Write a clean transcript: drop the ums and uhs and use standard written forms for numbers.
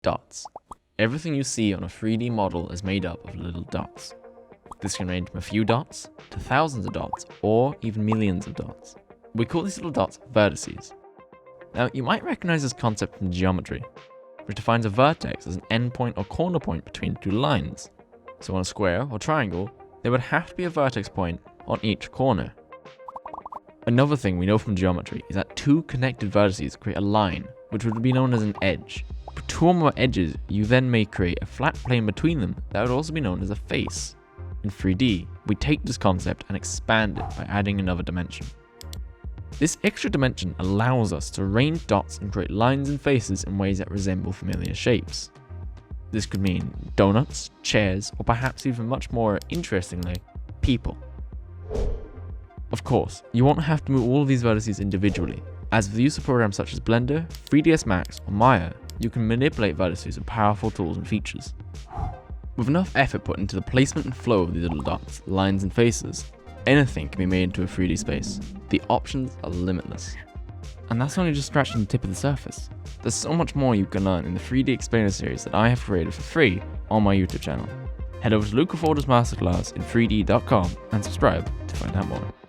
Dots. Everything you see on a 3D model is made up of little dots. This can range from a few dots to thousands of dots or even millions of dots. We call these little dots vertices. Now, you might recognize this concept from geometry, which defines a vertex as an endpoint or corner point between two lines. So on a square or triangle, there would have to be a vertex point on each corner. Another thing we know from geometry is that two connected vertices create a line, which would be known as an edge. For two or more edges, you then may create a flat plane between them that would also be known as a face. In 3D, we take this concept and expand it by adding another dimension. This extra dimension allows us to arrange dots and create lines and faces in ways that resemble familiar shapes. This could mean donuts, chairs, or perhaps even much more interestingly, people. Of course, you won't have to move all of these vertices individually, as with the use of programs such as Blender, 3ds Max, or Maya, you can manipulate vertices with powerful tools and features. With enough effort put into the placement and flow of these little dots, lines, and faces, anything can be made into a 3D space. The options are limitless. And that's only just scratching the tip of the surface. There's so much more you can learn in the 3D Explainer series that I have created for free on my YouTube channel. Head over to Luca Forder's masterclass in 3D.com and subscribe to find out more.